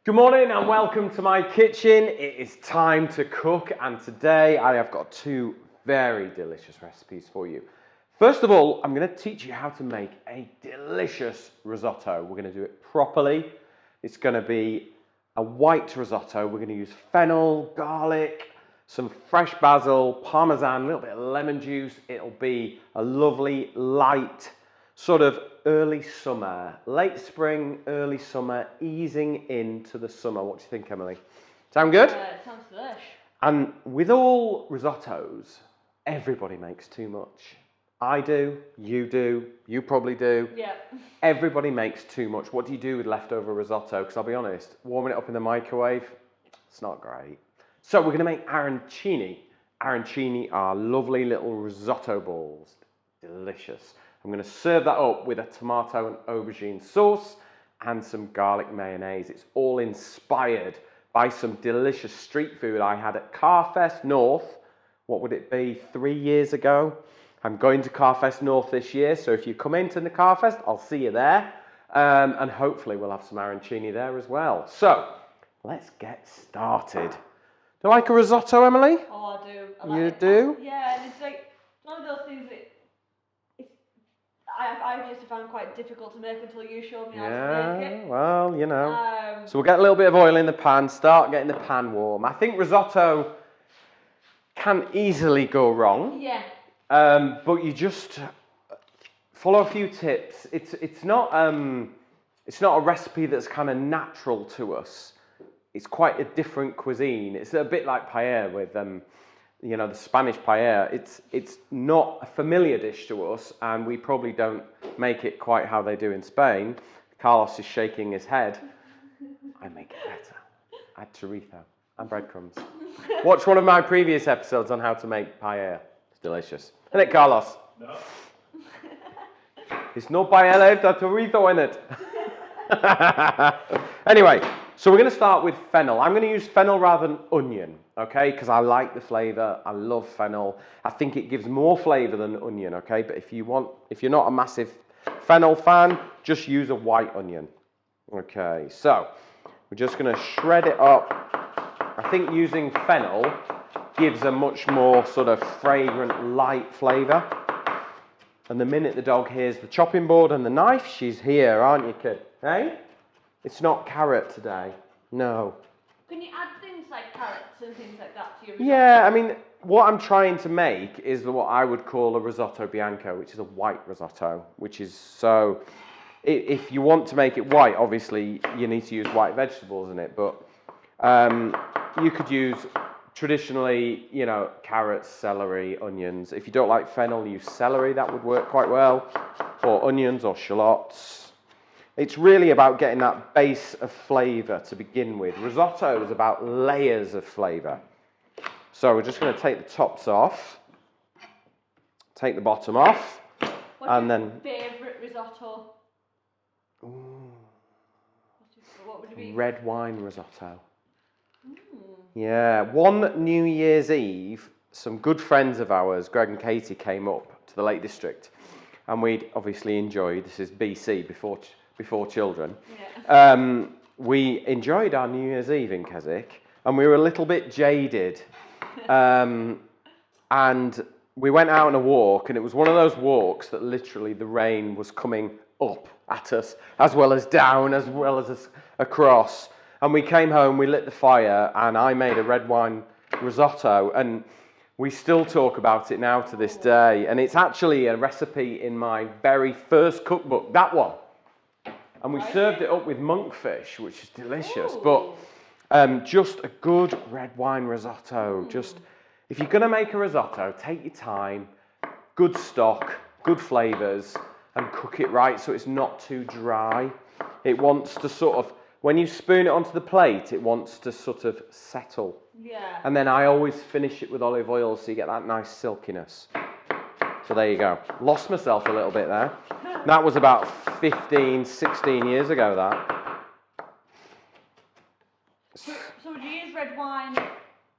Good morning and welcome to my kitchen. It is time to cook, and today I have got two very delicious recipes for you. First of all, I'm going to teach you how to make a delicious risotto. We're going to do it properly. It's going to be a white risotto. We're going to use fennel, garlic, some fresh basil, parmesan, a little bit of lemon juice. It'll be a lovely, light, sort of early summer, late spring, early summer, easing into the summer. What do you think, Emily? Sound good? It sounds delish. And with all risottos, everybody makes too much. I do, you probably do. Yeah. Everybody makes too much. What do you do with leftover risotto? Because I'll be honest, warming it up in the microwave, it's not great. So we're going to make arancini. Arancini are lovely little risotto balls. Delicious. I'm going to serve that up with a tomato and aubergine sauce and some garlic mayonnaise. It's all inspired by some delicious street food I had at Carfest North. What would it be, 3 years ago? I'm going to Carfest North this year, so if you come into the Carfest, I'll see you there. And hopefully we'll have some arancini there as well. So, let's get started. Do you like a risotto, Emily? Oh, I do. You do? Yeah, and it's like one of those things that I used to find quite difficult to make until you showed me how to make it. Well, you know. So we'll get a little bit of oil in the pan, start getting the pan warm. I think risotto can easily go wrong. Yeah. But you just follow a few tips. It's not a recipe that's kind of natural to us. It's quite a different cuisine. It's a bit like paella with you know, the Spanish paella. It's not a familiar dish to us, and we probably don't make it quite how they do in Spain. Carlos is shaking his head. I make it better. Add chorizo and breadcrumbs. Watch one of my previous episodes on how to make paella. It's delicious. Isn't it, Carlos? No. It's no paella, there's chorizo in it. Anyway, so we're going to start with fennel. I'm going to use fennel rather than onion, okay? Because I like the flavour. I love fennel. I think it gives more flavour than onion, okay? But if you're not a massive fennel fan, just use a white onion. Okay, so we're just going to shred it up. I think using fennel gives a much more sort of fragrant, light flavour. And the minute the dog hears the chopping board and the knife, she's here, aren't you, kid? Hey? It's not carrot today. No. Can you add things like carrots and things like that to your risotto? Yeah, I mean, what I'm trying to make is what I would call a risotto bianco, which is a white risotto, which is so... If you want to make it white, obviously, you need to use white vegetables in it, but you could use, traditionally, you know, carrots, celery, onions. If you don't like fennel, use celery, that would work quite well, or onions or shallots. It's really about getting that base of flavour to begin with. Risotto is about layers of flavour. So we're just going to take the tops off, take the bottom off, What's your favourite risotto? Ooh, What would it be? red wine risotto. Mm. Yeah, one New Year's Eve, some good friends of ours, Greg and Katie, came up to the Lake District, and we'd obviously enjoyed, this is BC, before children, Yeah. we enjoyed our New Year's Eve in Keswick, and we were a little bit jaded, and we went out on a walk, and it was one of those walks that literally the rain was coming up at us, as well as down, as well as across, and we came home, we lit the fire, and I made a red wine risotto, and we still talk about it now to this day, and it's actually a recipe in my very first cookbook, that one. And we served it up with monkfish, which is delicious. Ooh. But just a good red wine risotto. Just, if you're going to make a risotto, take your time, good stock, good flavours, and cook it right so it's not too dry. It wants to sort of, when you spoon it onto the plate, it wants to sort of settle. Yeah. And then I always finish it with olive oil so you get that nice silkiness. So there you go. Lost myself a little bit there. That was about 15, 16 years ago, that. red wine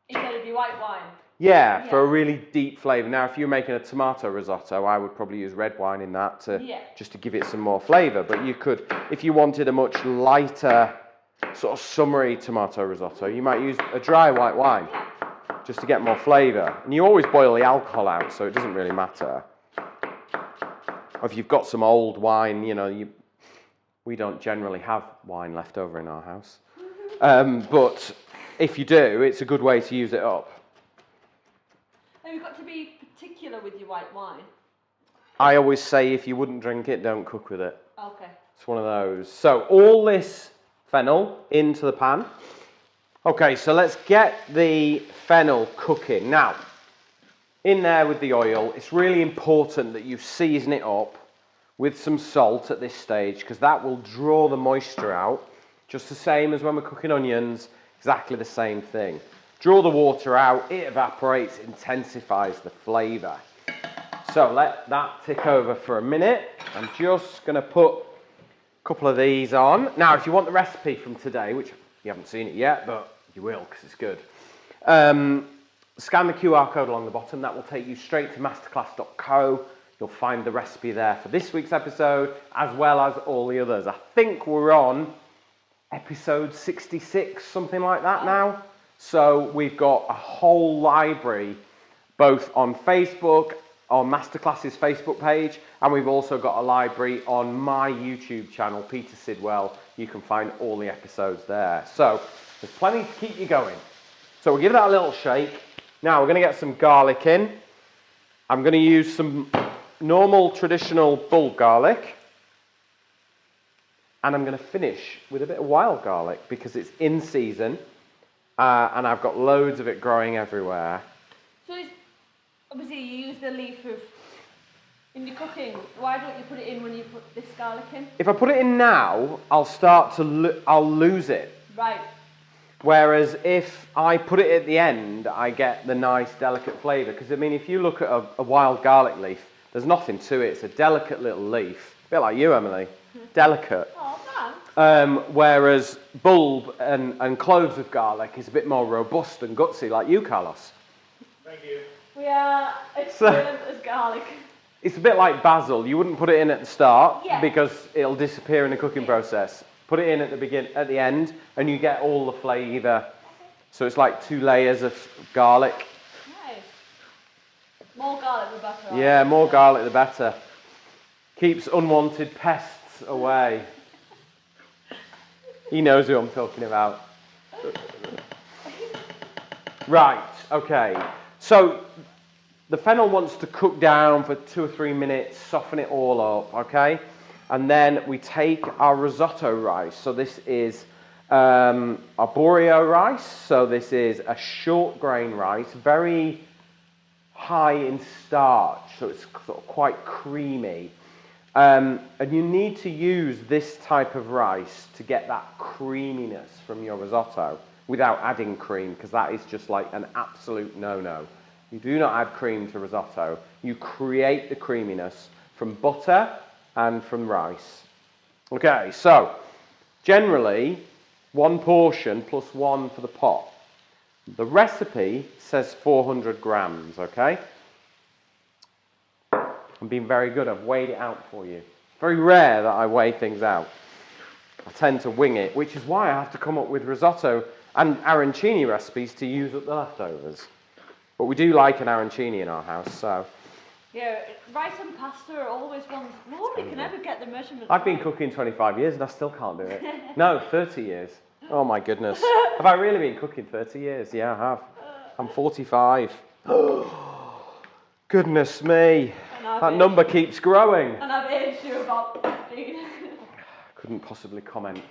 instead of your white wine? Yeah, for a really deep flavour. Now, if you're making a tomato risotto, I would probably use red wine in that just to give it some more flavour. But you could, if you wanted a much lighter, sort of summery tomato risotto, you might use a dry white wine just to get more flavour. And you always boil the alcohol out, so it doesn't really matter. Or if you've got some old wine, you know, we don't generally have wine left over in our house. But if you do, it's a good way to use it up. Have you got to be particular with your white wine? I always say if you wouldn't drink it, don't cook with it. Okay. It's one of those. So all this fennel into the pan. Okay, so let's get the fennel cooking. Now, in there with the oil, it's really important that you season it up with some salt at this stage because that will draw the moisture out. Just the same as when we're cooking onions, exactly the same thing. Draw the water out, it evaporates, intensifies the flavour. So let that tick over for a minute. I'm just going to put a couple of these on. Now, if you want the recipe from today, which you haven't seen it yet, but you will because it's good, scan the QR code along the bottom. That will take you straight to masterclass.co. You'll find the recipe there for this week's episode, as well as all the others. I think we're on episode 66, something like that now. So we've got a whole library, both on Facebook, on Masterclass's Facebook page, and we've also got a library on my YouTube channel, Peter Sidwell. You can find all the episodes there. So there's plenty to keep you going. So we'll give that a little shake. Now we're going to get some garlic in. I'm going to use some normal traditional bulb garlic. And I'm going to finish with a bit of wild garlic because it's in season. And I've got loads of it growing everywhere. So obviously you use the leaf in your cooking. Why don't you put it in when you put this garlic in? If I put it in now, I'll lose it. Right. Whereas if I put it at the end, I get the nice delicate flavour. Because I mean, if you look at a wild garlic leaf, there's nothing to it. It's a delicate little leaf. A bit like you, Emily. Delicate. Oh, thanks. Whereas bulb and cloves of garlic is a bit more robust and gutsy, like you, Carlos. Thank you. We are experienced as garlic. It's a bit like basil. You wouldn't put it in at the start because it'll disappear in the cooking process. Put it in at the end, and you get all the flavour. So it's like 2 layers of garlic. Nice. More garlic the better. Yeah, more garlic the better. Keeps unwanted pests away. He knows who I'm talking about. Right, okay. So the fennel wants to cook down for 2 or 3 minutes, soften it all up, okay? And then we take our risotto rice. So this is arborio rice. So this is a short grain rice, very high in starch. So it's sort of quite creamy. And you need to use this type of rice to get that creaminess from your risotto without adding cream, because that is just like an absolute no-no. You do not add cream to risotto. You create the creaminess from butter and from rice. Okay, so generally 1 portion plus 1 for the pot. The recipe says 400 grams, okay? I'm being very good. I've weighed it out for you. Very rare that I weigh things out. I tend to wing it, which is why I have to come up with risotto and arancini recipes to use up the leftovers. But we do like an arancini in our house, so. Yeah, rice and pasta are always ones. Nobody can ever get the measurements. I've been cooking 25 years and I still can't do it. No, 30 years. Oh my goodness. Have I really been cooking 30 years? Yeah, I have. I'm 45. Goodness me. That number keeps growing. And I've aged to about 15. Couldn't possibly comment.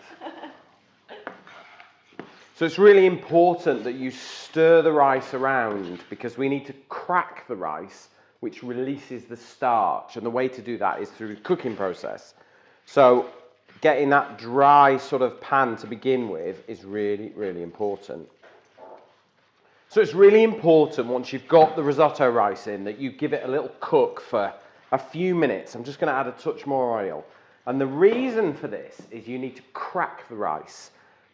So it's really important that you stir the rice around because we need to crack the rice, which releases the starch. And the way to do that is through the cooking process. So getting that dry sort of pan to begin with is really, really important. So it's really important once you've got the risotto rice in that you give it a little cook for a few minutes. I'm just going to add a touch more oil. And the reason for this is you need to crack the rice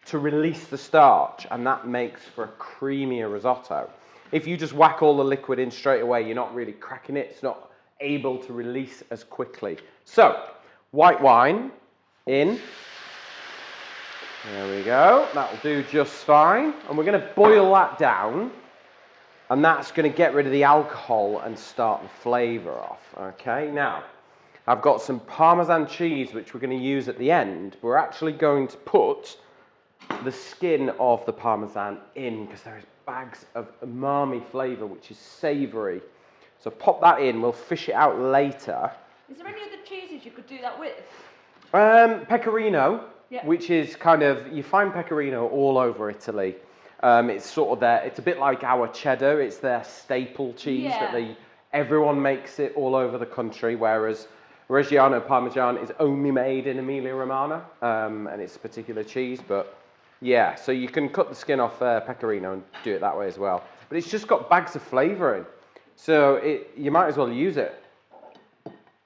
to release the starch, and that makes for a creamier risotto. If you just whack all the liquid in straight away, you're not really cracking it. It's not able to release as quickly. So, white wine in. There we go. That'll do just fine. And we're going to boil that down, and that's going to get rid of the alcohol and start the flavour off. Okay, now, I've got some Parmesan cheese, which we're going to use at the end. We're actually going to put the skin of the Parmesan in, because there is bags of umami flavour, which is savoury. So pop that in, we'll fish it out later. Is there any other cheeses you could do that with? Pecorino, yeah. Which is kind of, you find pecorino all over Italy. It's sort of their, it's a bit like our cheddar, it's their staple cheese that everyone makes it all over the country, whereas Reggiano Parmesan is only made in Emilia-Romagna, and it's a particular cheese, but yeah, so you can cut the skin off pecorino and do it that way as well. But it's just got bags of flavour in, so you might as well use it.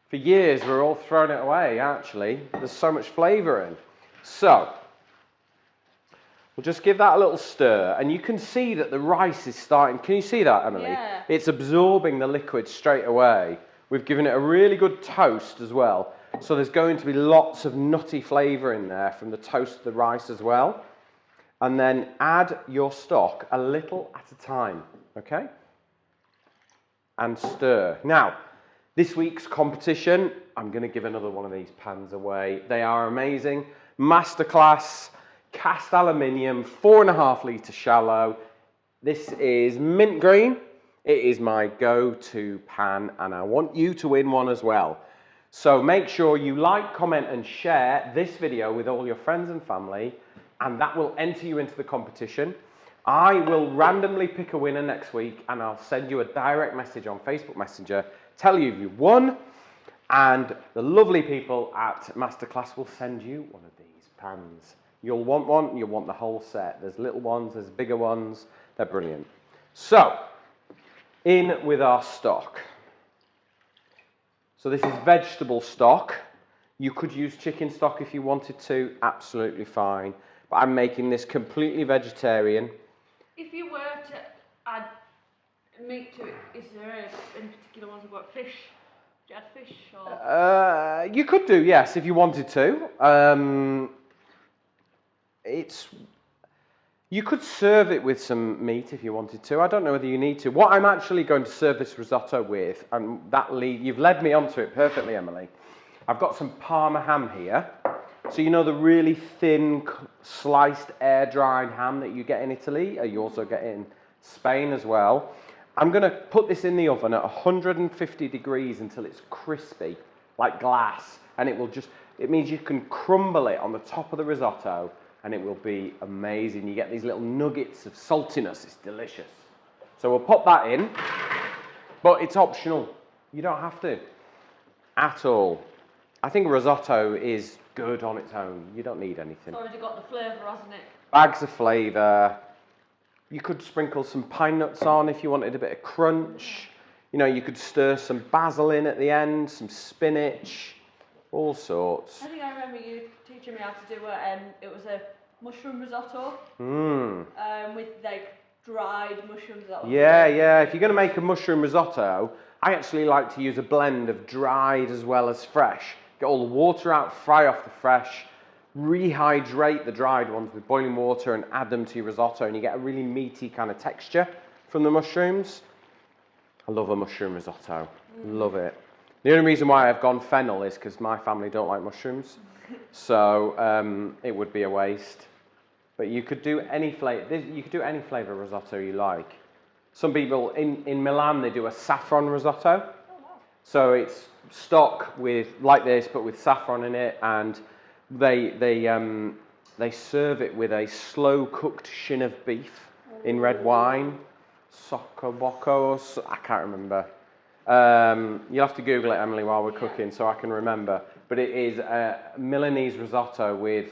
For years, we're all throwing it away, actually. There's so much flavour in. So, we'll just give that a little stir, and you can see that the rice is starting. Can you see that, Emily? Yeah. It's absorbing the liquid straight away. We've given it a really good toast as well. So there's going to be lots of nutty flavour in there from the toast of the rice as well. And then add your stock a little at a time, okay? And stir. Now, this week's competition, I'm going to give another one of these pans away. They are amazing. Masterclass, cast aluminium, 4.5 litre shallow. This is mint green. It is my go-to pan, and I want you to win one as well. So make sure you like, comment, and share this video with all your friends and family, and that will enter you into the competition. I will randomly pick a winner next week, and I'll send you a direct message on Facebook Messenger, tell you you've won, and the lovely people at Masterclass will send you one of these pans. You'll want one, you'll want the whole set. There's little ones, there's bigger ones, they're brilliant. So, in with our stock. So this is vegetable stock. You could use chicken stock if you wanted to, absolutely fine. But I'm making this completely vegetarian. If you were to add meat to it, is there any particular ones about fish? Do you add fish or? You could do, yes, if you wanted to. You could serve it with some meat if you wanted to. I don't know whether you need to. What I'm actually going to serve this risotto with, and you've led me onto it perfectly, Emily. I've got some Parma ham here. So you know the really thin, sliced, air-dried ham that you get in Italy? You also get it in Spain as well. I'm going to put this in the oven at 150 degrees until it's crispy, like glass. And it means you can crumble it on the top of the risotto, and it will be amazing. You get these little nuggets of saltiness. It's delicious. So we'll pop that in, but it's optional. You don't have to at all. I think risotto is good on its own. You don't need anything. It's already got the flavour, hasn't it? Bags of flavour. You could sprinkle some pine nuts on if you wanted a bit of crunch. You know, you could stir some basil in at the end, some spinach, all sorts. I think I remember you teaching me how to do it was a mushroom risotto. With like dried mushrooms. Yeah. If you're going to make a mushroom risotto, I actually like to use a blend of dried as well as fresh. Get all the water out, fry off the fresh, rehydrate the dried ones with boiling water and add them to your risotto, and you get a really meaty kind of texture from the mushrooms. I love a mushroom risotto. Love it. The only reason why I've gone fennel is because my family don't like mushrooms, so it would be a waste. But you could do any flavor. You could do any flavor risotto you like. Some people in Milan, they do a saffron risotto. Oh, wow. So it's stock with like this, but with saffron in it, and they serve it with a slow cooked shin of beef in red wine. Soccobocco, I can't remember. You'll have to Google it, Emily, while we're cooking, so I can remember. But it is a Milanese risotto with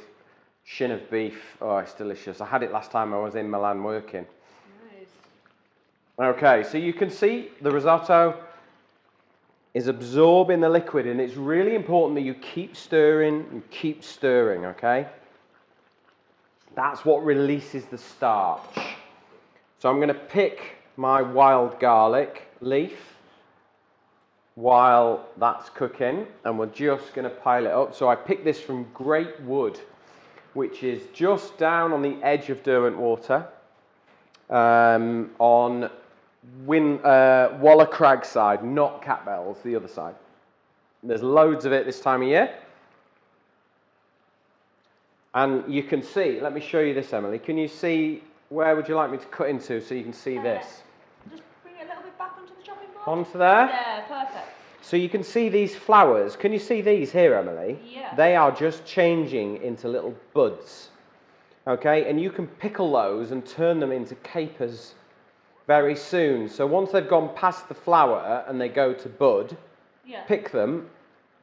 shin of beef. Oh, it's delicious. I had it last time I was in Milan working. Nice. Okay, so you can see the risotto is absorbing the liquid, and it's really important that you keep stirring and keep stirring, okay? That's what releases the starch. So I'm going to pick my wild garlic leaf while that's cooking, and we're just going to pile it up. So I picked this from Great Wood, which is just down on the edge of Derwentwater, on Waller Crag side, not Catbells, the other side. There's loads of it this time of year. And you can see, let me show you this, Emily. Can you see, where would you like me to cut into so you can see this? Just bring it a little bit back onto the chopping board. Onto there? Yeah, perfect. So you can see these flowers. Can you see these here, Emily? Yeah. They are just changing into little buds. Okay, and you can pickle those and turn them into capers very soon. So once they've gone past the flower and they go to bud, pick them,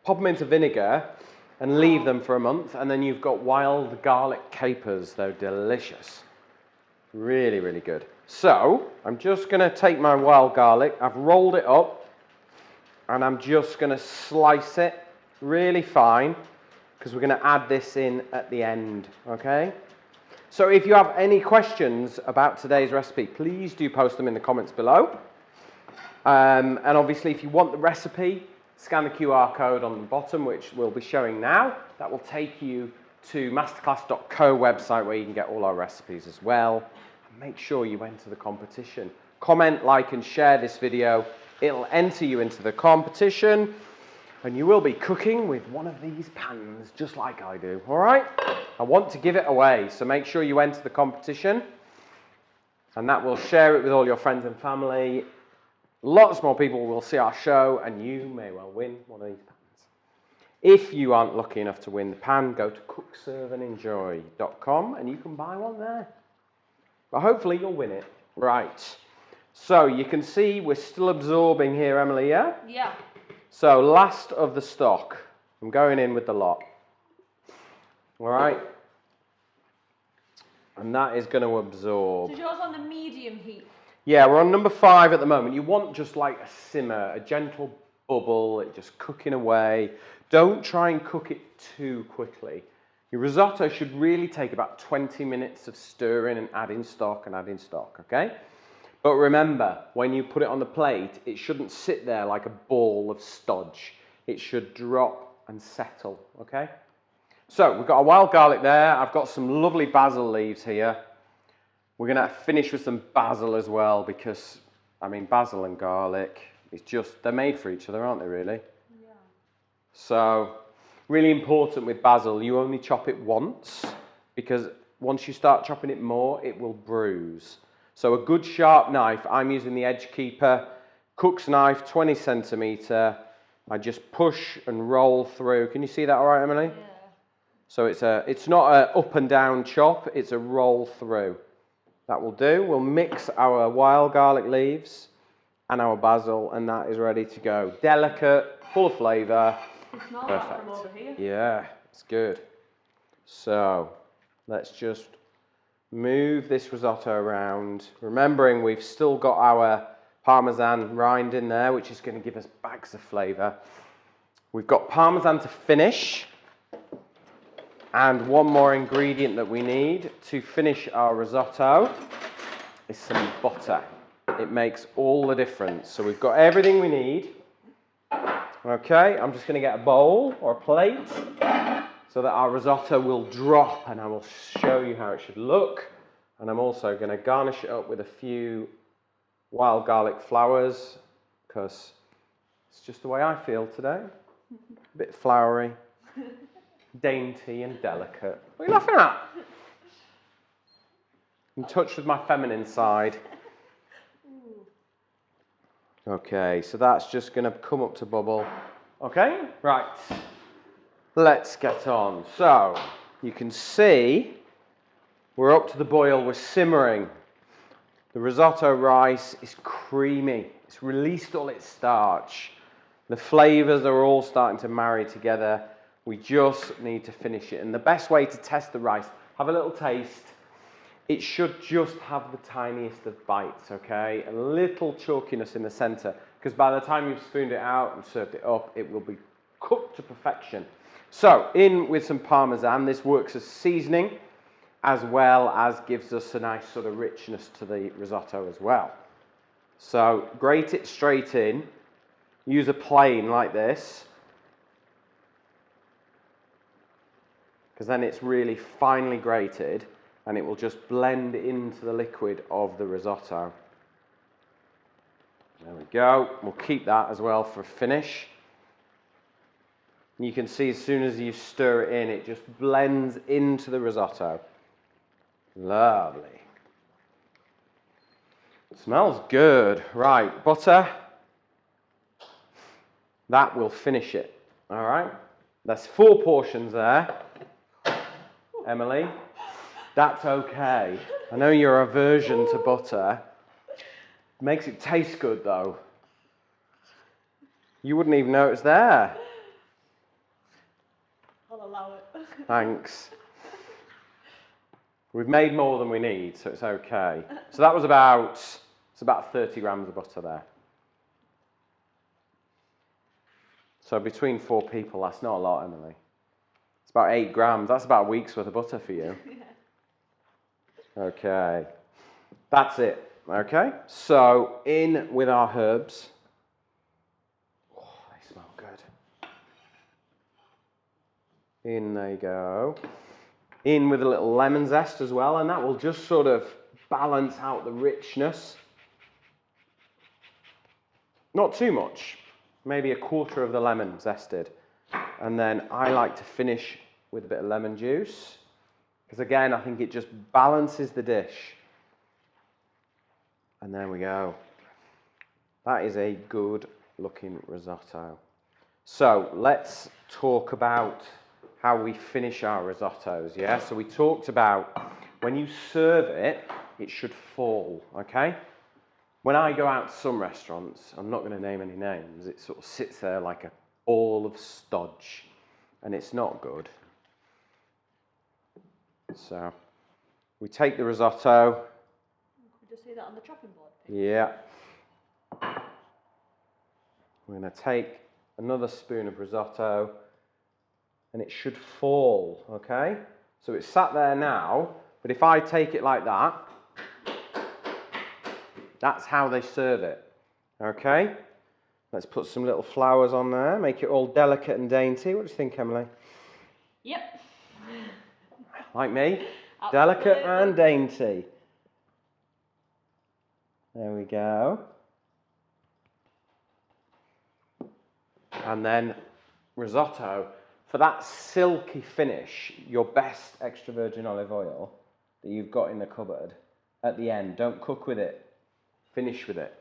pop them into vinegar, and leave them for a month, and then you've got wild garlic capers. They're delicious. Really, really good. So, I'm just going to take my wild garlic, I've rolled it up, and I'm just going to slice it really fine, because we're going to add this in at the end, okay? So if you have any questions about today's recipe, please do post them in the comments below. And obviously, if you want the recipe, scan the QR code on the bottom, which we'll be showing now. That will take you to masterclass.co website where you can get all our recipes as well. And make sure you enter the competition. Comment, like, and share this video. It'll enter you into the competition, and you will be cooking with one of these pans, just like I do, all right? I want to give it away, so make sure you enter the competition, and that will share it with all your friends and family. Lots more people will see our show, and you may well win one of these pans. If you aren't lucky enough to win the pan, go to cookserveandenjoy.com and you can buy one there. But hopefully you'll win it. Right. So you can see we're still absorbing here, Emily, yeah? Yeah. So last of the stock. I'm going in with the lot. All right. And that is going to absorb. So yours on the medium heat? Yeah, we're on number 5 at the moment. You want just like a simmer, a gentle bubble, it just cooking away. Don't try and cook it too quickly. Your risotto should really take about 20 minutes of stirring and adding stock, okay? But remember, when you put it on the plate, it shouldn't sit there like a ball of stodge. It should drop and settle, okay? So, we've got a wild garlic there. I've got some lovely basil leaves here. We're going to finish with some basil as well because, I mean, basil and garlic, it's just, they're made for each other, aren't they, really? Yeah. So, really important with basil, you only chop it once because once you start chopping it more, it will bruise. So a good sharp knife, I'm using the Edge Keeper, cook's knife, 20 centimetre. I just push and roll through. Can you see that all right, Emily? Yeah. So it's not a up and down chop, it's a roll through. That will do. We'll mix our wild garlic leaves and our basil, and that is ready to go. Delicate, full of flavour. It smells like from over here. Yeah, it's good. So let's just move this risotto around. Remembering we've still got our Parmesan rind in there, which is going to give us bags of flavour. We've got Parmesan to finish. And one more ingredient that we need to finish our risotto is some butter. It makes all the difference. So we've got everything we need. Okay, I'm just going to get a bowl or a plate so that our risotto will drop, and I will show you how it should look. And I'm also going to garnish it up with a few wild garlic flowers because it's just the way I feel today. A bit floury, dainty and delicate. What are you laughing at? In touch with my feminine side. Okay, so that's just going to come up to bubble. Okay, right. Let's get on. So, you can see we're up to the boil, we're simmering. The risotto rice is creamy. It's released all its starch. The flavours are all starting to marry together. We just need to finish it. And the best way to test the rice, have a little taste. It should just have the tiniest of bites, okay? A little chalkiness in the centre, because by the time you've spooned it out and served it up, it will be cooked to perfection. So, in with some Parmesan. This works as seasoning. as well as gives us a nice sort of richness to the risotto as well. So grate it straight in, use a plane like this, because then it's really finely grated and it will just blend into the liquid of the risotto. There we go. We'll keep that as well for a finish. You can see as soon as you stir it in, it just blends into the risotto. Lovely. Smells good. Right, butter. That will finish it. All right. There's 4 portions there. Emily, that's okay. I know your aversion to butter. Makes it taste good though. You wouldn't even know it's there. I'll allow it. Thanks. We've made more than we need, so it's okay. So that was about 30 grams of butter there. So between 4 people, that's not a lot, Emily. It's about 8 grams. That's about a week's worth of butter for you. Yeah. Okay. That's it. Okay. So in with our herbs. Oh, they smell good. In they go. In with a little lemon zest as well, and that will just sort of balance out the richness. Not too much. Maybe a quarter of the lemon zested. And then I like to finish with a bit of lemon juice, because again, I think it just balances the dish. And there we go. That is a good looking risotto. So let's talk about how we finish our risottos, yeah? So we talked about when you serve it, it should fall, okay? When I go out to some restaurants, I'm not going to name any names, it sort of sits there like a ball of stodge, and it's not good. So we take the risotto. Could you just see that on the chopping board? Yeah. We're going to take another spoon of risotto, and it should fall, okay? So it's sat there now, but if I take it like that, that's how they serve it, okay? Let's put some little flowers on there, make it all delicate and dainty. What do you think, Emily? Yep. Like me? Absolutely. Delicate and dainty. There we go. And then risotto. For that silky finish, your best extra virgin olive oil that you've got in the cupboard at the end. Don't cook with it. Finish with it.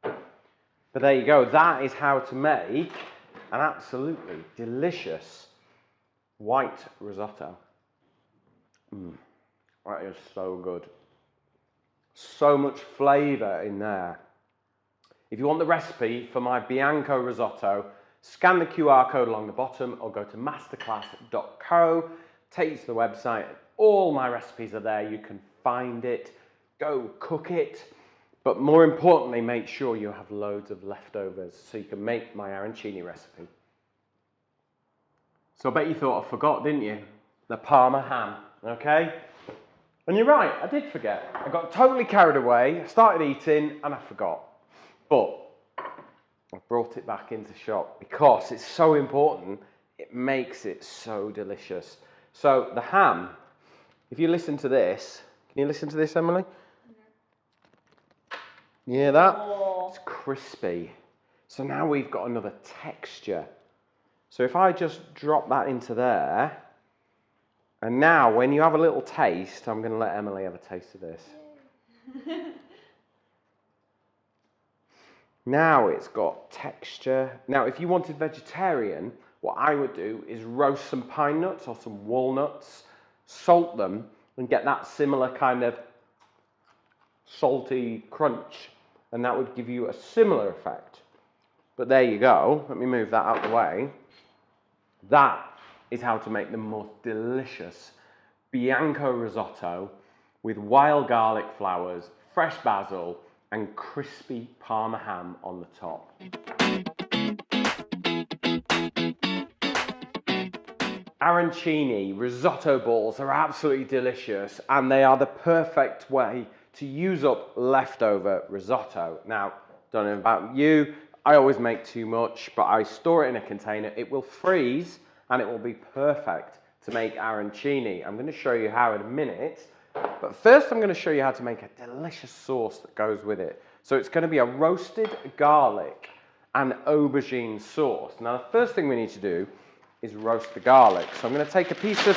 But there you go. That is how to make an absolutely delicious white risotto. That is so good. So much flavour in there. If you want the recipe for my Bianco risotto, scan the QR code along the bottom or go to masterclass.co, take you to the website. All my recipes are there. You can find it. Go cook it. But more importantly, make sure you have loads of leftovers so you can make my arancini recipe. So I bet you thought I forgot, didn't you? The Parma ham, okay? And you're right, I did forget. I got totally carried away, I started eating and I forgot. But I brought it back into shop because it's so important. It makes it so delicious. So the ham, if you listen to this, can you listen to this, Emily? You hear that? Oh. It's crispy. So now we've got another texture. So if I just drop that into there, and now when you have a little taste, I'm going to let Emily have a taste of this. Now it's got texture. Now if you wanted vegetarian, what I would do is roast some pine nuts or some walnuts, salt them, and get that similar kind of salty crunch, and that would give you a similar effect. But there you go. Let me move that out of the way. That is how to make the most delicious Bianco risotto with wild garlic flowers, fresh basil, and crispy Parma ham on the top. Arancini risotto balls are absolutely delicious, and they are the perfect way to use up leftover risotto. Now, don't know about you, I always make too much, but I store it in a container. It will freeze and it will be perfect to make arancini. I'm going to show you how in a minute, but first I'm going to show you how to make a delicious sauce that goes with it. So it's going to be a roasted garlic and aubergine sauce. Now, the first thing we need to do is roast the garlic. So I'm going to take a piece of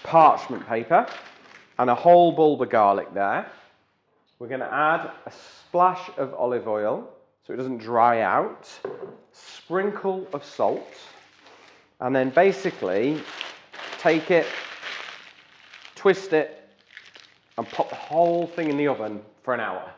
parchment paper and a whole bulb of garlic there. We're going to add a splash of olive oil so it doesn't dry out, sprinkle of salt, and then basically take it, twist it, and pop the whole thing in the oven for an hour.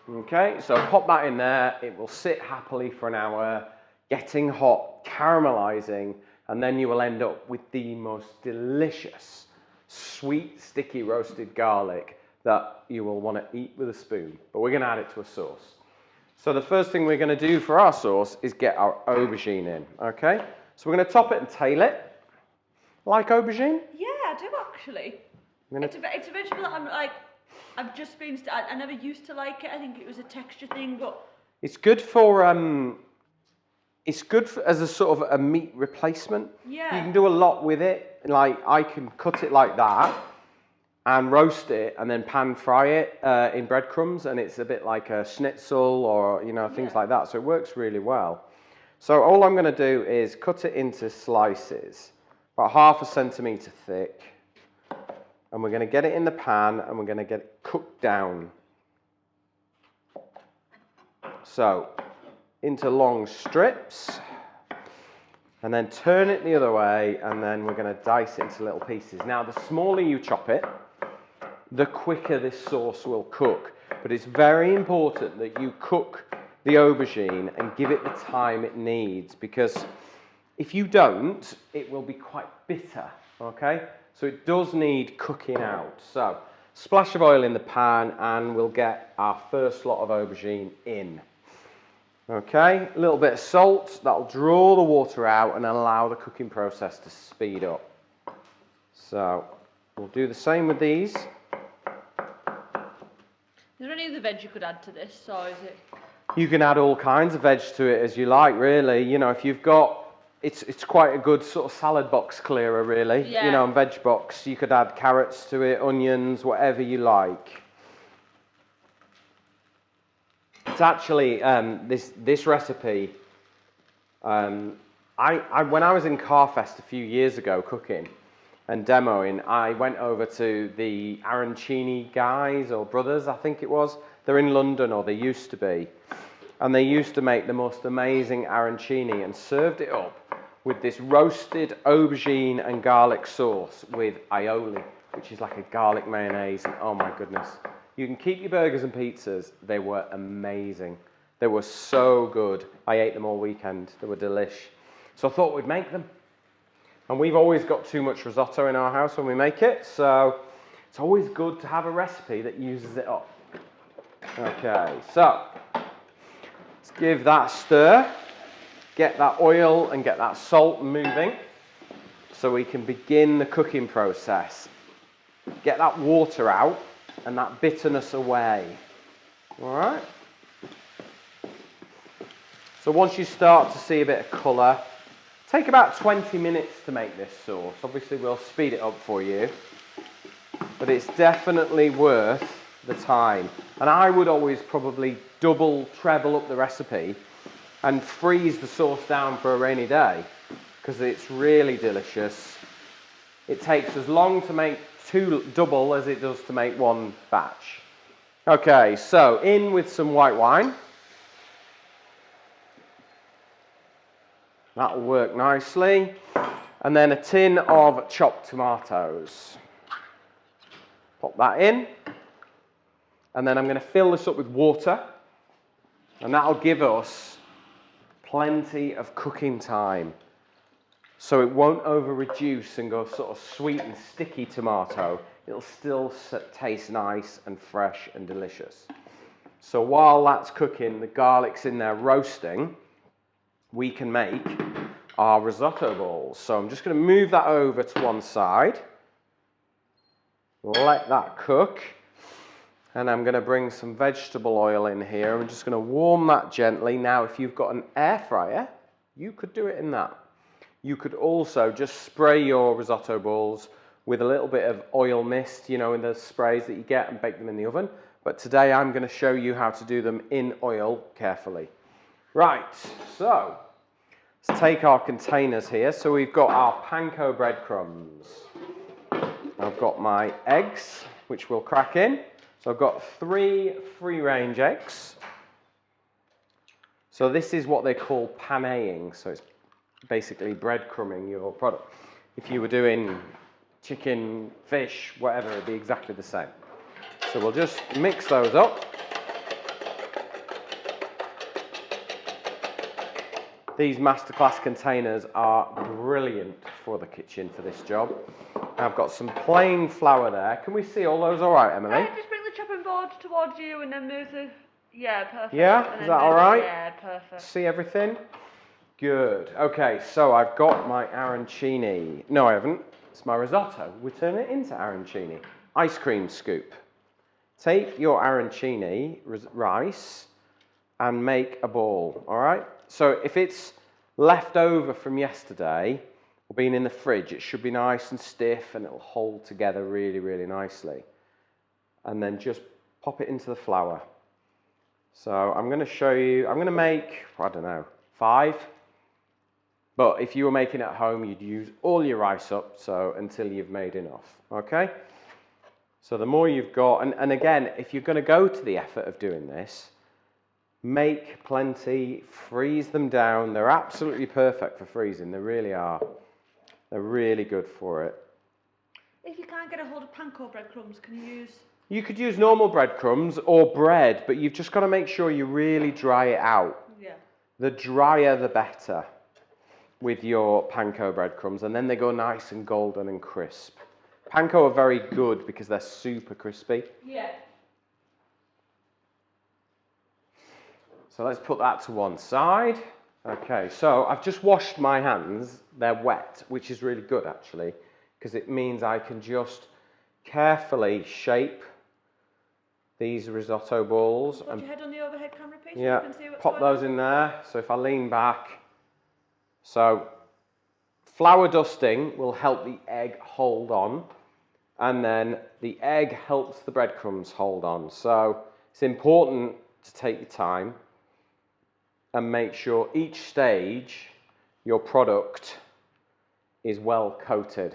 Okay, so pop that in there, it will sit happily for an hour, getting hot, caramelizing, and then you will end up with the most delicious, sweet, sticky roasted garlic that you will want to eat with a spoon. But we're going to add it to a sauce. So the first thing we're going to do for our sauce is get our aubergine in, okay? So we're going to top it and tail it. Like aubergine? Yeah, I do actually. It's a vegetable that I've just been, I never used to like it. I think it was a texture thing, but... It's good for, as a sort of a meat replacement. Yeah. You can do a lot with it. Like, I can cut it like that and roast it and then pan fry it in breadcrumbs, and it's a bit like a schnitzel or, you know, things like that. So it works really well. So all I'm going to do is cut it into slices, about 1/2 centimetre thick. And we're going to get it in the pan and we're going to get it cooked down. So, into long strips. And then turn it the other way, and then we're going to dice it into little pieces. Now, the smaller you chop it, the quicker this sauce will cook. But it's very important that you cook the aubergine and give it the time it needs, because if you don't, it will be quite bitter, okay? So it does need cooking out. So, splash of oil in the pan, and we'll get our first lot of aubergine in. Okay, a little bit of salt, that'll draw the water out and allow the cooking process to speed up. So, we'll do the same with these. Is there any other veg you could add to this, or is it? You can add all kinds of veg to it as you like, really. You know, if you've got, it's quite a good sort of salad box clearer, really. Yeah. You know, and veg box. You could add carrots to it, onions, whatever you like. It's actually this recipe. When I was in Carfest a few years ago cooking and demoing, I went over to the Arancini guys or brothers, I think it was. They're in London, or they used to be, and they used to make the most amazing arancini and served it up with this roasted aubergine and garlic sauce with aioli, which is like a garlic mayonnaise. And oh my goodness. You can keep your burgers and pizzas. They were amazing. They were so good. I ate them all weekend. They were delish. So I thought we'd make them. And we've always got too much risotto in our house when we make it, so it's always good to have a recipe that uses it up. Okay, so let's give that a stir. Get that oil and get that salt moving so we can begin the cooking process. Get that water out and that bitterness away. All right? So once you start to see a bit of colour, take about 20 minutes to make this sauce. Obviously we'll speed it up for you, but it's definitely worth the time. And I would always probably double, treble up the recipe and freeze the sauce down for a rainy day, because it's really delicious. It takes as long to make double as it does to make one batch. Okay, so in with some white wine. That'll work nicely. And then a tin of chopped tomatoes. Pop that in. And then I'm going to fill this up with water. And that'll give us plenty of cooking time. So it won't over reduce and go sort of sweet and sticky tomato. It'll still taste nice and fresh and delicious. So while that's cooking, the garlic's in there roasting, we can make our risotto balls. So I'm just going to move that over to one side. Let that cook. And I'm going to bring some vegetable oil in here. I'm just going to warm that gently. Now, if you've got an air fryer, you could do it in that. You could also just spray your risotto balls with a little bit of oil mist, you know, in the sprays that you get, and bake them in the oven. But today I'm going to show you how to do them in oil carefully. Right, so let's take our containers here. So we've got our panko breadcrumbs. I've got my eggs, which we'll crack in. So I've got 3 free-range eggs. So this is what they call paneing. So it's basically breadcrumbing your product. If you were doing chicken, fish, whatever, it'd be exactly the same. So we'll just mix those up. These masterclass containers are brilliant for the kitchen for this job. I've got some plain flour there. Can we see all those all right, Emily? Just bring the chopping board towards you and then move the... Yeah, perfect. Yeah, is that all right? Yeah, perfect. See everything? Good. Okay, so I've got my arancini. No, I haven't. It's my risotto. We turn it into arancini. Ice cream scoop. Take your arancini rice and make a ball, all right? So if it's left over from yesterday or been in the fridge, it should be nice and stiff and it'll hold together really, really nicely. And then just pop it into the flour. So I'm going to show you, I'm going to make, I don't know, 5. But if you were making it at home, you'd use all your rice up, so until you've made enough, okay? So the more you've got, and again, if you're going to go to the effort of doing this, make plenty, freeze them down. They're absolutely perfect for freezing, they really are. They're really good for it. If you can't get a hold of panko breadcrumbs, can you use... You could use normal breadcrumbs or bread, but you've just got to make sure you really dry it out. Yeah. The drier, the better with your panko breadcrumbs, and then they go nice and golden and crisp. Panko are very good because they're super crispy. Yeah. So let's put that to one side. Okay, so I've just washed my hands. They're wet, which is really good actually, because it means I can just carefully shape these risotto balls. Put your head on the overhead camera, please. Yeah, so you can see what's pop going those in there. So if I lean back, so flour dusting will help the egg hold on, and then the egg helps the breadcrumbs hold on. So it's important to take your time and make sure each stage your product is well coated.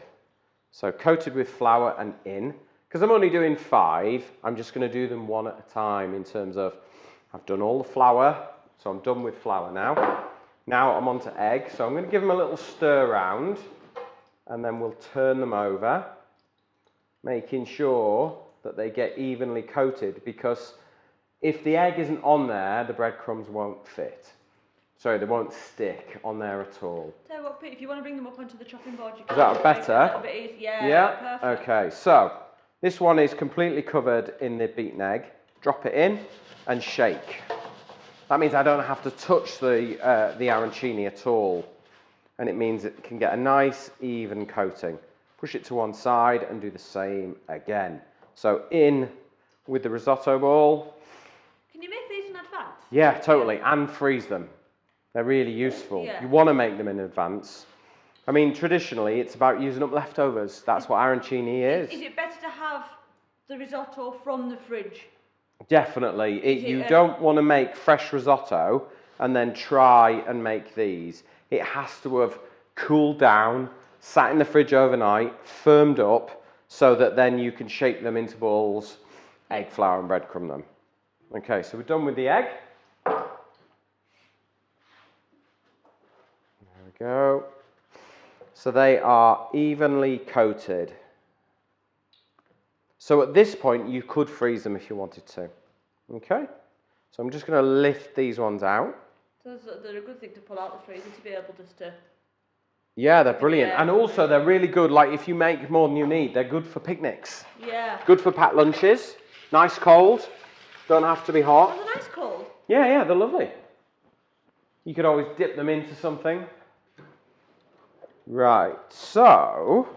So coated with flour and in. Because I'm only doing 5, I'm just going to do them one at a time in terms of, I've done all the flour, so I'm done with flour now. Now I'm on to egg, so I'm going to give them a little stir around, and then we'll turn them over, making sure that they get evenly coated, because if the egg isn't on there, the breadcrumbs won't fit. Sorry, they won't stick on there at all. Tell you what, Pete, if you want to bring them up onto the chopping board, you can. Is that better? A little bit easier. Yeah, yeah? Perfect. Okay, so this one is completely covered in the beaten egg. Drop it in and shake. That means I don't have to touch the arancini at all. And it means it can get a nice, even coating. Push it to one side and do the same again. So in with the risotto ball. Can you make these in advance? Yeah, totally, and freeze them. They're really useful. Yeah. You want to make them in advance. I mean, traditionally, it's about using up leftovers. That's what arancini is. Is it better to have the risotto from the fridge? Definitely. You don't want to make fresh risotto and then try and make these. It has to have cooled down, sat in the fridge overnight, firmed up, so that then you can shape them into balls, egg flour and breadcrumb them. Okay, so we're done with the egg. There we go. So they are evenly coated. So at this point, you could freeze them if you wanted to. Okay? So I'm just going to lift these ones out. So they're a good thing to pull out the freezer to be able just to... Yeah, they're brilliant. Yeah. And also, they're really good. Like, if you make more than you need, they're good for picnics. Yeah. Good for packed lunches. Nice cold. Don't have to be hot. Oh, they're nice cold. Yeah, they're lovely. You could always dip them into something. Right, so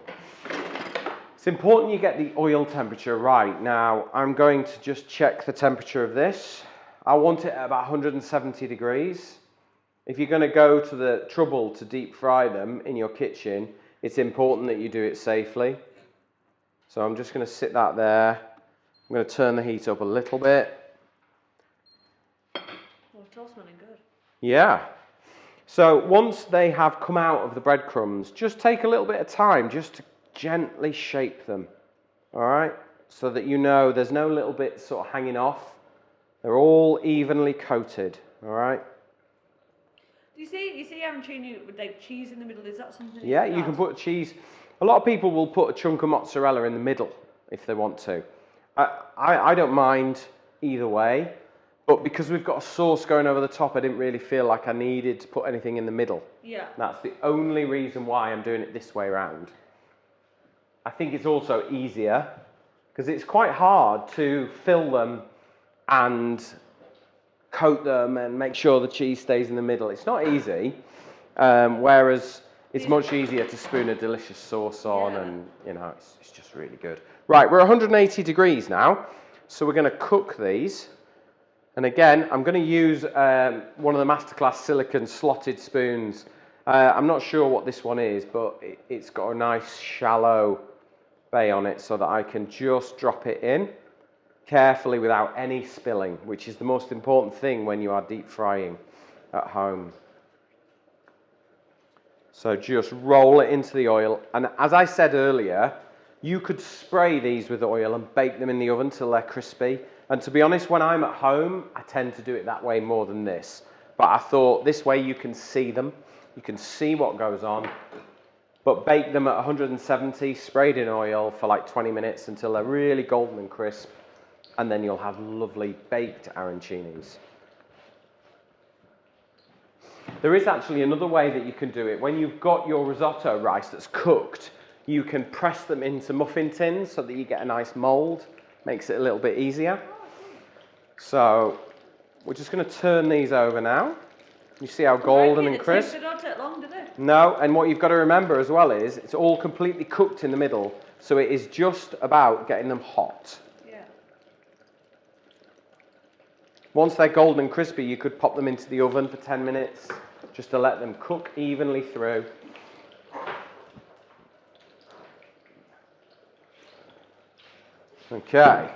it's important you get the oil temperature right. Now, I'm going to just check the temperature of this. I want it at about 170 degrees. If you're going to go to the trouble to deep fry them in your kitchen, it's important that you do it safely. So I'm just going to sit that there. I'm going to turn the heat up a little bit. Oh, it's all smelling good. Yeah. So once they have come out of the breadcrumbs, just take a little bit of time just to gently shape them. All right? So that you know there's no little bits sort of hanging off. They're all evenly coated. All right? You see arancini with like cheese in the middle, is that something Yeah, you can put cheese. A lot of people will put a chunk of mozzarella in the middle if they want to. I don't mind either way, but because we've got a sauce going over the top, I didn't really feel like I needed to put anything in the middle. Yeah. That's the only reason why I'm doing it this way around. I think it's also easier because it's quite hard to fill them and coat them and make sure the cheese stays in the middle. It's not easy, whereas it's much easier to spoon a delicious sauce on, and you know, it's just really good. Right, we're 180 degrees now, so we're going to cook these. And again, I'm going to use one of the Masterclass silicone slotted spoons. I'm not sure what this one is, but it's got a nice shallow bay on it so that I can just drop it in carefully without any spilling, which is the most important thing when you are deep frying at home. So just roll it into the oil. And as I said earlier, you could spray these with oil and bake them in the oven till they're crispy. And to be honest, when I'm at home, I tend to do it that way more than this. But I thought this way you can see them. You can see what goes on. But bake them at 170, sprayed in oil for like 20 minutes until they're really golden and crisp. And then you'll have lovely baked arancinis. There is actually another way that you can do it. When you've got your risotto rice that's cooked, you can press them into muffin tins so that you get a nice mould. Makes it a little bit easier. So we're just going to turn these over now. You see how golden and crisp? They don't take long, do they? No, and what you've got to remember as well is it's all completely cooked in the middle, so it is just about getting them hot. Yeah. Once they're golden and crispy, you could pop them into the oven for 10 minutes just to let them cook evenly through. Okay.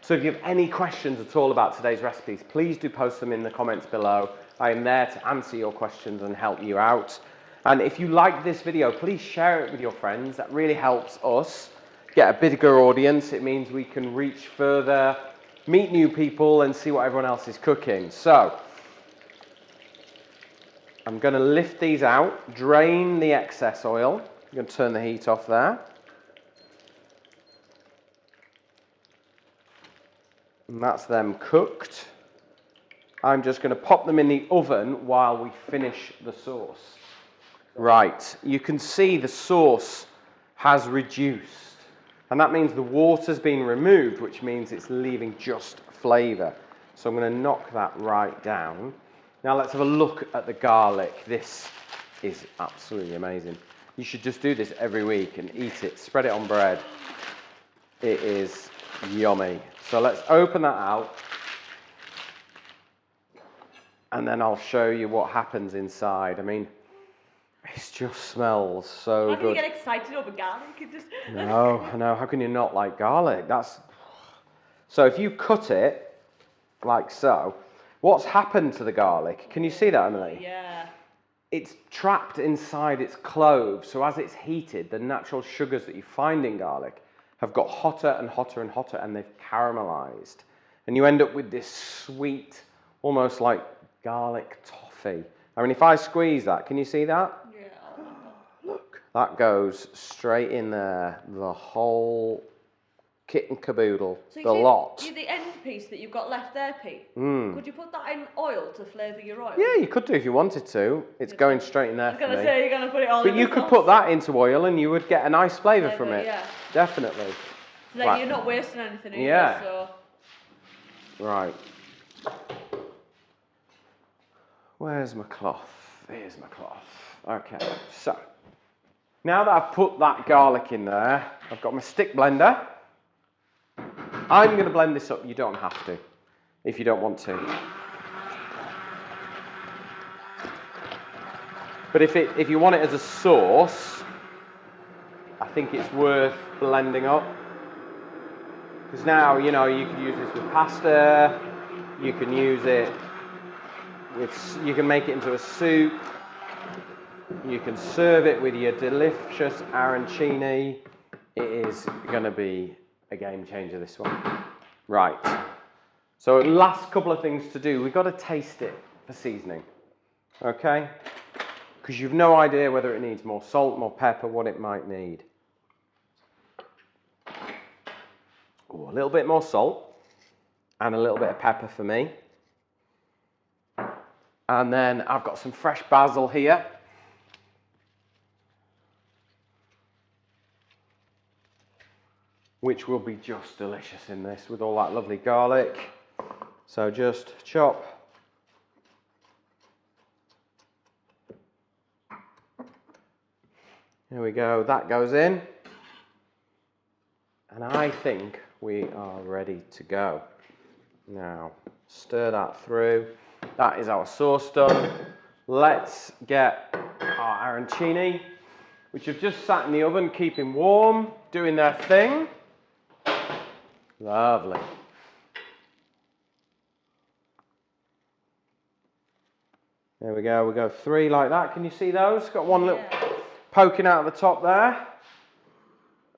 So if you have any questions at all about today's recipes, please do post them in the comments below. I am there to answer your questions and help you out. And if you like this video, please share it with your friends. That really helps us get a bigger audience. It means we can reach further, meet new people, and see what everyone else is cooking. So I'm going to lift these out, drain the excess oil. I'm going to turn the heat off there. And that's them cooked. I'm just going to pop them in the oven while we finish the sauce. Right, you can see the sauce has reduced. And that means the water's been removed, which means it's leaving just flavour. So I'm going to knock that right down. Now let's have a look at the garlic. This is absolutely amazing. You should just do this every week and eat it. Spread it on bread. It is yummy. So let's open that out. And then I'll show you what happens inside. I mean, it just smells so good. How can you get excited over garlic? No, how can you not like garlic? So if you cut it like so, what's happened to the garlic? Can you see that, Emily? Yeah. It's trapped inside its cloves, so as it's heated, the natural sugars that you find in garlic have got hotter and hotter and hotter, and they've caramelized. And you end up with this sweet, almost like garlic toffee. I mean, if I squeeze that, can you see that? Yeah. Look, that goes straight in there, the whole kit and caboodle, So the lot. The end piece that you've got left there, Pete, could you put that in oil to flavour your oil? Yeah, you could do if you wanted to. It's going straight in there. I was going to say, you're going to put it all in But you could put that into oil and you would get a nice flavour from it. Yeah. Definitely. Like Right. you're not wasting anything either, Yeah. so... Right. Where's my cloth? Here's my cloth. Okay, so now that I've put that garlic in there, I've got my stick blender. I'm going to blend this up. You don't have to, if you don't want to. But if you want it as a sauce, I think it's worth blending up. Because now, you know, you can use this with pasta, you can use it with, you can make it into a soup, you can serve it with your delicious arancini. It is going to be a game changer, this one. Right, so last couple of things to do. We've got to taste it for seasoning, okay? Because you've no idea whether it needs more salt, more pepper, what it might need. Ooh, a little bit more salt and a little bit of pepper for me. And then I've got some fresh basil here. Which will be just delicious in this with all that lovely garlic. So just chop. There we go, that goes in. And I think we are ready to go. Now, stir that through. That is our sauce done. Let's get our arancini, which have just sat in the oven, keeping warm, doing their thing. Lovely. There we go 3 like that. Can you see those? Got one little poking out of the top there.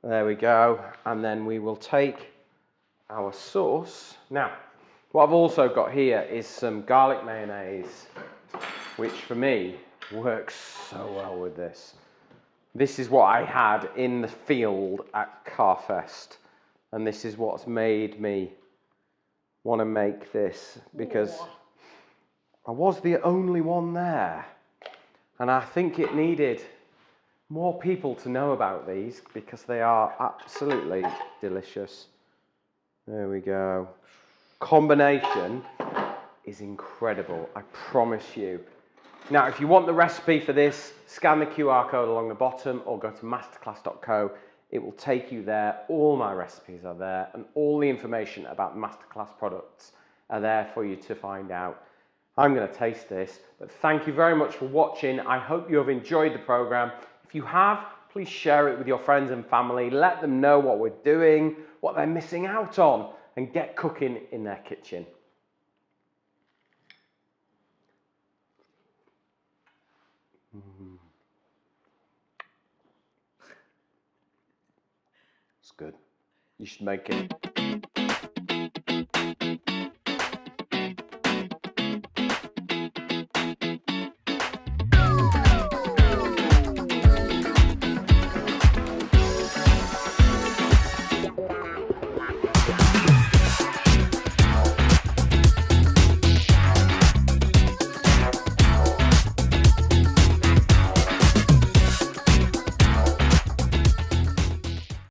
There we go. And then we will take our sauce. Now, what I've also got here is some garlic mayonnaise, which for me works so well with this. This is what I had in the field at Carfest. And this is what's made me want to make this, because I was the only one there. And I think it needed more people to know about these because they are absolutely delicious. There we go. Combination is incredible, I promise you. Now, if you want the recipe for this, scan the QR code along the bottom or go to masterclass.co. It will take you there. All my recipes are there and all the information about Masterclass products are there for you to find out. I'm going to taste this, but thank you very much for watching. I hope you have enjoyed the program. If you have, please share it with your friends and family. Let them know what we're doing, what they're missing out on, and get cooking in their kitchen. It's good. You should make it.